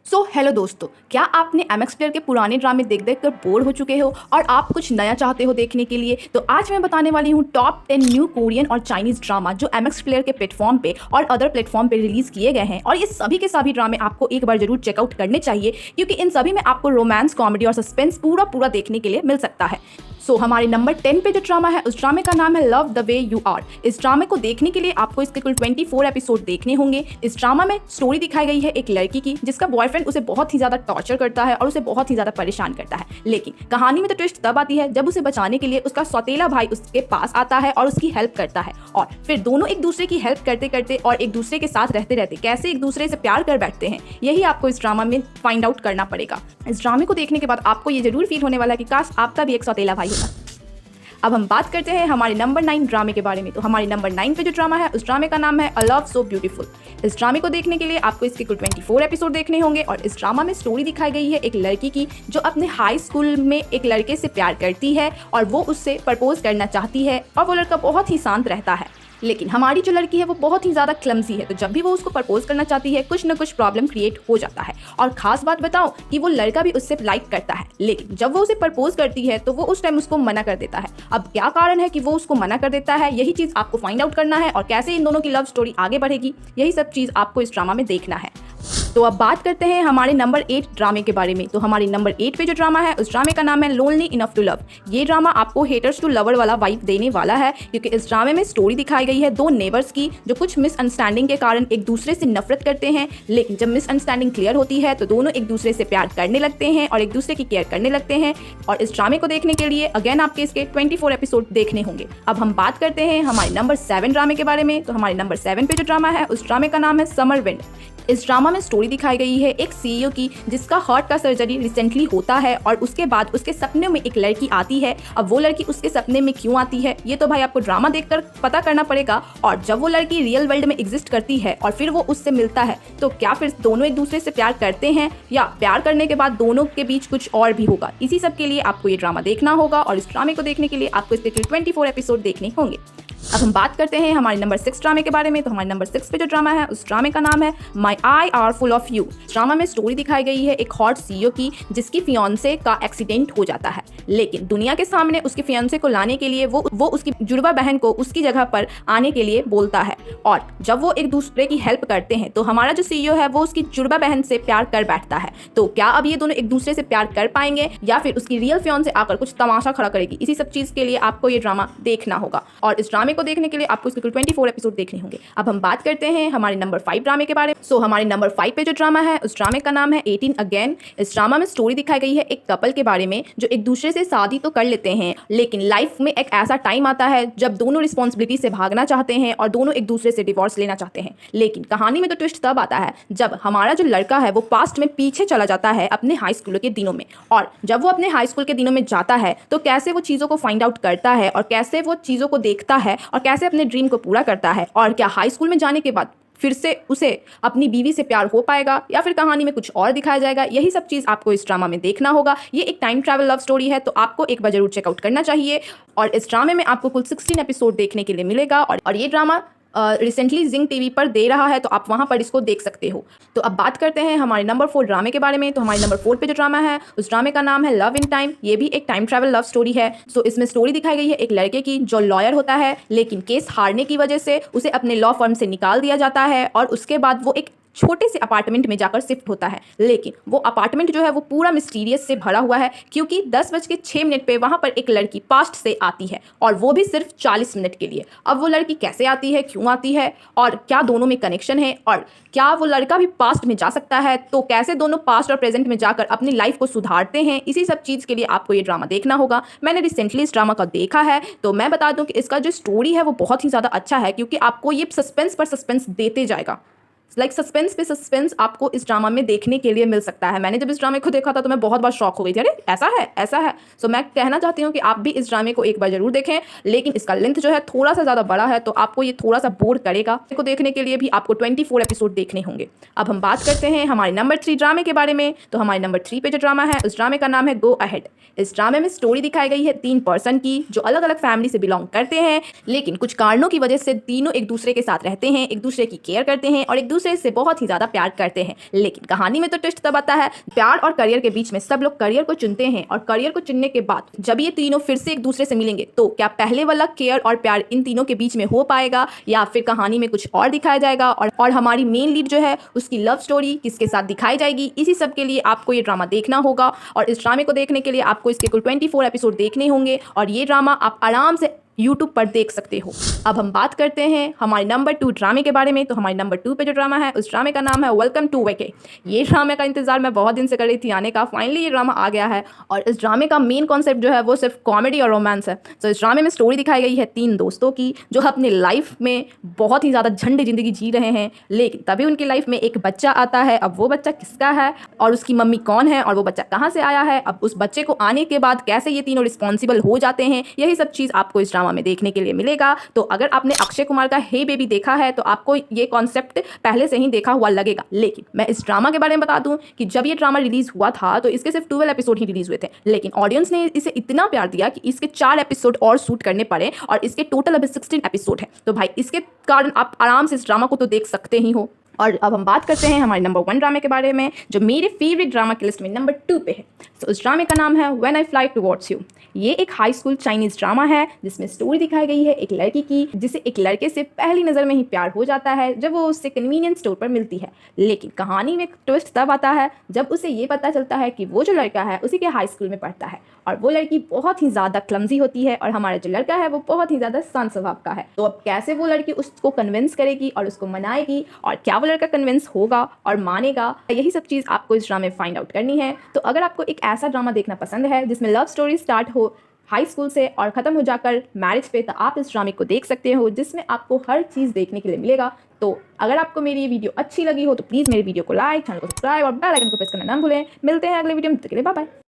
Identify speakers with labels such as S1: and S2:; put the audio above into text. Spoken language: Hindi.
S1: हेलो दोस्तों, क्या आपने एमएक्स प्लेयर के पुराने ड्रामे देख देख कर बोर हो चुके हो और आप कुछ नया चाहते हो देखने के लिए? तो आज मैं बताने वाली हूँ टॉप 10 न्यू कोरियन और चाइनीज ड्रामा जो एमएक्स प्लेयर के प्लेटफॉर्म पे और अदर प्लेटफॉर्म पे रिलीज किए गए हैं। और ये सभी के सभी ड्रामे आपको एक बार जरूर चेकआउट करने चाहिए, क्योंकि इन सभी में आपको रोमांस, कॉमेडी और सस्पेंस पूरा देखने के लिए मिल सकता है। हमारे नंबर 10 पे जो ड्रामा है उस ड्रामे का नाम है love the way you are. इस ड्रामे को देखने के लिए आपको इसके कुल 24 एपिसोड देखने होंगे। इस ड्रामा में स्टोरी दिखाई गई है एक लड़की की जिसका बॉयफ्रेंड उसे बहुत ही ज्यादा टॉर्चर करता है और उसे बहुत ही ज्यादा परेशान करता है। लेकिन कहानी में तो ट्विस्ट तब आती है जब उसे बचाने के लिए उसका सौतेला भाई उसके पास आता है और उसकी हेल्प करता है। और फिर दोनों एक दूसरे की हेल्प करते करते और एक दूसरे के साथ रहते रहते कैसे एक दूसरे से प्यार कर बैठते हैं, यही आपको इस ड्रामा में फाइंड आउट करना पड़ेगा। इस ड्रामे को देखने के बाद आपको ये जरूर फील होने वाला है कि काश आपका भी एक सौतेला भाई होता। अब हम बात करते हैं हमारे नंबर 9 ड्रामे के बारे में। तो हमारे नंबर 9 पे जो ड्रामा है उस ड्रामे का नाम है अ लव सो ब्यूटीफुल। इस ड्रामे को देखने के लिए आपको इसके कुल 24 एपिसोड देखने होंगे। और इस ड्रामा में स्टोरी दिखाई गई है एक लड़की की जो अपने हाई स्कूल में एक लड़के से प्यार करती है और वो उससे प्रपोज करना चाहती है। और वो लड़का बहुत ही शांत रहता है, लेकिन हमारी जो लड़की है वो बहुत ही ज़्यादा क्लमसी है। तो जब भी वो उसको प्रपोज करना चाहती है कुछ ना कुछ प्रॉब्लम क्रिएट हो जाता है। और खास बात बताऊं कि वो लड़का भी उससे लाइक करता है, लेकिन जब वो उसे प्रपोज करती है तो वो उस टाइम उसको मना कर देता है। अब क्या कारण है कि वो उसको मना कर देता है, यही चीज़ आपको फाइंड आउट करना है। और कैसे इन दोनों की लव स्टोरी आगे बढ़ेगी, यही सब चीज़ आपको इस ड्रामा में देखना है। तो अब बात करते हैं हमारे नंबर 8 ड्रामे के बारे में। तो हमारे नंबर 8 पे जो ड्रामा है उस ड्रामे का नाम है लोनली इनफ टू लव। ये ड्रामा आपको हेटर्स टू लवर वाला वाइब देने वाला है, क्योंकि इस ड्रामे में स्टोरी दिखाई गई है दो नेबर्स की जो कुछ मिसअंडरस्टैंडिंग के कारण एक दूसरे से नफरत करते हैं। लेकिन जब मिसअंडरस्टैंडिंग क्लियर होती है तो दोनों एक दूसरे से प्यार करने लगते हैं और एक दूसरे की केयर करने लगते हैं। और इस ड्रामे को देखने के लिए अगेन आपके इसके 24 एपिसोड देखने होंगे। अब हम बात करते हैं हमारे नंबर 7 ड्रामे के बारे में। तो हमारे नंबर 7 पे जो ड्रामा है उस ड्रामे का नाम है समर विंड। इस ड्रामा में स्टोरी दिखाई गई है एक सीईओ की जिसका हार्ट का सर्जरी रिसेंटली होता है और उसके बाद उसके सपने में एक लड़की आती है। अब वो लड़की उसके सपने में क्यों आती है ये तो भाई आपको ड्रामा देखकर पता करना पड़ेगा। और जब वो लड़की रियल वर्ल्ड में एग्जिस्ट करती है और फिर वो उससे मिलता है तो क्या फिर दोनों एक दूसरे से प्यार करते हैं या प्यार करने के बाद दोनों के बीच कुछ और भी होगा, इसी सब के लिए आपको ये ड्रामा देखना होगा। और इस ड्रामे को देखने के लिए आपको इसके 24 एपिसोड देखने होंगे। अब हम बात करते हैं हमारे नंबर 6 ड्रामे के बारे में। तो हमारे नंबर 6 पे जो ड्रामा है उस ड्रामे का नाम है माई आई आर फुल ऑफ यू। ड्रामा में स्टोरी दिखाई गई है एक हॉट सीईओ की जिसकी फियांसे का एक्सीडेंट हो जाता है, लेकिन दुनिया के सामने उसके फियांसे को लाने के लिए वो उसकी जुड़वा बहन को उसकी जगह पर आने के लिए बोलता है। और जब वो एक दूसरे की हेल्प करते हैं तो हमारा जो सीईओ है वो उसकी जुड़वा बहन से प्यार कर बैठता है। तो क्या अब ये दोनों एक दूसरे से प्यार कर पाएंगे या फिर उसकी रियल फियांसे आकर कुछ तमाशा खड़ा करेगी, इसी सब चीज के लिए आपको ये ड्रामा देखना होगा। और इस ड्रामे को देखने के लिए आपको इसके 24 एपिसोड देखने होंगे। अब हम बात करते हैं हमारे नंबर 5 ड्रामे के बारे में। हमारे नंबर 5 पे जो ड्रामा है उस ड्रामे का नाम है 18 अगेन। इस ड्रामा में स्टोरी दिखाई गई है एक कपल के बारे में जो एक दूसरे से शादी तो कर लेते हैं, लेकिन लाइफ में एक ऐसा टाइम आता है जब दोनों रिस्पॉन्सिबिलिटी से भागना चाहते हैं और दोनों एक दूसरे से डिवोर्स लेना चाहते हैं। लेकिन कहानी में तो ट्विस्ट तब आता है जब हमारा जो लड़का है वो पास्ट में पीछे चला जाता है अपने हाई स्कूल के दिनों में। और जब वो अपने हाई स्कूल के दिनों में जाता है तो कैसे वो चीज़ों को फाइंड आउट करता है और कैसे वो चीज़ों को देखता है और कैसे अपने ड्रीम को पूरा करता है। और क्या हाई स्कूल में जाने के बाद फिर से उसे अपनी बीवी से प्यार हो पाएगा या फिर कहानी में कुछ और दिखाया जाएगा, यही सब चीज़ आपको इस ड्रामा में देखना होगा। ये एक टाइम ट्रैवल लव स्टोरी है तो आपको एक बार जरूर चेकआउट करना चाहिए। और इस ड्रामे में आपको कुल 16 एपिसोड देखने के लिए मिलेगा। और ये ड्रामा रिसेंटली जिंग टीवी पर दे रहा है तो आप वहां पर इसको देख सकते हो। तो अब बात करते हैं हमारे नंबर 4 ड्रामे के बारे में। तो हमारे नंबर 4 पे जो ड्रामा है उस ड्रामे का नाम है लव इन टाइम। ये भी एक टाइम ट्रैवल लव स्टोरी है। इसमें स्टोरी दिखाई गई है एक लड़के की जो लॉयर होता है, लेकिन केस हारने की वजह से उसे अपने लॉ फर्म से निकाल दिया जाता है और उसके बाद वो एक छोटे से अपार्टमेंट में जाकर शिफ्ट होता है। लेकिन वो अपार्टमेंट जो है वो पूरा मिस्टीरियस से भरा हुआ है, क्योंकि 10:06 पे वहाँ पर एक लड़की पास्ट से आती है और वो भी सिर्फ 40 मिनट के लिए। अब वो लड़की कैसे आती है, क्यों आती है और क्या दोनों में कनेक्शन है और क्या वो लड़का भी पास्ट में जा सकता है, तो कैसे दोनों पास्ट और प्रेजेंट में जाकर अपनी लाइफ को सुधारते हैं, इसी सब चीज़ के लिए आपको ये ड्रामा देखना होगा। मैंने रिसेंटली इस ड्रामा का देखा है तो मैं बता दूं कि इसका जो स्टोरी है वो बहुत ही ज़्यादा अच्छा है, क्योंकि आपको ये सस्पेंस पर सस्पेंस देते जाएगा। सस्पेंस पे सस्पेंस आपको इस ड्रामा में देखने के लिए मिल सकता है। मैंने जब इस ड्रामे को देखा था तो मैं बहुत बार शॉक हो गई थी, अरे ऐसा है ऐसा है। मैं कहना चाहती हूँ कि आप भी इस ड्रामे को एक बार जरूर देखें, लेकिन इसका लेंथ जो है थोड़ा सा ज़्यादा बड़ा है तो आपको ये थोड़ा सा बोर करेगा। इसको देखने के लिए भी आपको 24 एपिसोड देखने होंगे। अब हम बात करते हैं हमारे नंबर 3 ड्रामे के बारे में। तो हमारे नंबर 3 पे जो ड्रामा है उस ड्रामे का नाम है गो अहेड। इस ड्रामे में स्टोरी दिखाई गई है 3 पर्सन की जो अलग अलग फैमिली से बिलोंग करते हैं, लेकिन कुछ कारणों की वजह से तीनों एक दूसरे के साथ रहते हैं, एक दूसरे की केयर करते हैं और एक दूसरे से बहुत ही ज़्यादा प्यार करते हैं। लेकिन कहानी में तो ट्विस्ट तब आता है प्यार और करियर के बीच में। सब लोग करियर को चुनते हैं और करियर को चुनने के बाद जब ये तीनों फिर से एक दूसरे से मिलेंगे तो क्या पहले वाला केयर और प्यार इन तीनों के बीच में हो पाएगा या फिर कहानी में कुछ और दिखाया जाएगा और हमारी मेन लीड जो है उसकी लव स्टोरी किसके साथ दिखाई जाएगी। इसी सब के लिए आपको ये ड्रामा देखना होगा और इस ड्रामे को देखने के लिए आपको इसके कुल 24 एपिसोड देखने होंगे और ये ड्रामा आप आराम से YouTube पर देख सकते हो। अब हम बात करते हैं हमारे नंबर 2 ड्रामे के बारे में। तो हमारे नंबर 2 पे जो ड्रामा है उस ड्रामे का नाम है वेलकम टू वेके। ये ड्रामे का इंतजार मैं बहुत दिन से कर रही थी आने का। फाइनली ये ड्रामा आ गया है और इस ड्रामे का मेन कॉन्सेप्ट जो है वो सिर्फ कॉमेडी और रोमांस है। तो इस ड्रामे में स्टोरी दिखाई गई है 3 दोस्तों की जो अपने लाइफ में बहुत ही ज़्यादा झंड जिंदगी जी रहे हैं। लेकिन तभी उनकी लाइफ में एक बच्चा आता है। अब वो बच्चा किसका है और उसकी मम्मी कौन है और वो बच्चा कहाँ से आया है, अब उस बच्चे को आने के बाद कैसे ये तीनों रिस्पॉन्सिबल हो जाते हैं, यही सब चीज़ आपको इस ड्रामा में देखने के लिए मिलेगा। तो अगर आपने अक्षय कुमार का हे बेबी देखा है तो आपको ये कॉन्सेप्ट पहले से ही देखा हुआ लगेगा। लेकिन मैं इस ड्रामा के बारे में बता दूं कि जब ये ड्रामा रिलीज हुआ था तो इसके सिर्फ 12 एपिसोड ही रिलीज हुए थे। लेकिन ऑडियंस ने इसे इतना प्यार दिया कि इसके 4 एपिसोड और शूट करने पड़े और इसके टोटल अभी 16 एपिसोड है। तो भाई इसके कारण आप आराम से इस ड्रामा को तो देख सकते ही हो। और अब हम बात करते हैं हमारे नंबर 1 ड्रामे के बारे में जो मेरे फेवरेट ड्रामा की लिस्ट में नंबर 2 पे है। तो उस ड्रामे का नाम है when I fly towards you. ये एक हाई स्कूल चाइनीज ड्रामा है जिसमें स्टोरी दिखाई गई है एक लड़की की जिसे एक लड़के से पहली नज़र में ही प्यार हो जाता है जब वो उससे कन्वीनियंस स्टोर पर मिलती है। लेकिन कहानी में ट्विस्ट तब आता है जब उसे ये पता चलता है कि वो जो लड़का है उसी के हाई स्कूल में पढ़ता है और वो लड़की बहुत ही ज़्यादा क्लमजी होती है और हमारा जो लड़का है वो बहुत ही ज़्यादा शांत स्वभाव का है। तो अब कैसे वो लड़की उसको कन्विंस करेगी और उसको मनाएगी और क्या वो लड़का कन्विंस होगा और मानेगा, यही सब चीज़ आपको इस ड्रामे में फाइंड आउट करनी है। तो अगर आपको एक ऐसा ड्रामा देखना पसंद है जिसमें लव स्टोरी स्टार्ट हो हाई स्कूल से और ख़त्म हो जाकर मैरिज पे, तो आप इस ड्रामे को देख सकते हो जिसमें आपको हर चीज़ देखने के लिए मिलेगा। तो अगर आपको मेरी ये वीडियो अच्छी लगी हो तो प्लीज़ मेरी वीडियो को लाइक, चैनल को सब्सक्राइब और बेल आइकन को प्रेस करना ना भूलें। मिलते हैं अगले वीडियो में, तब तक के लिए बाय बाय।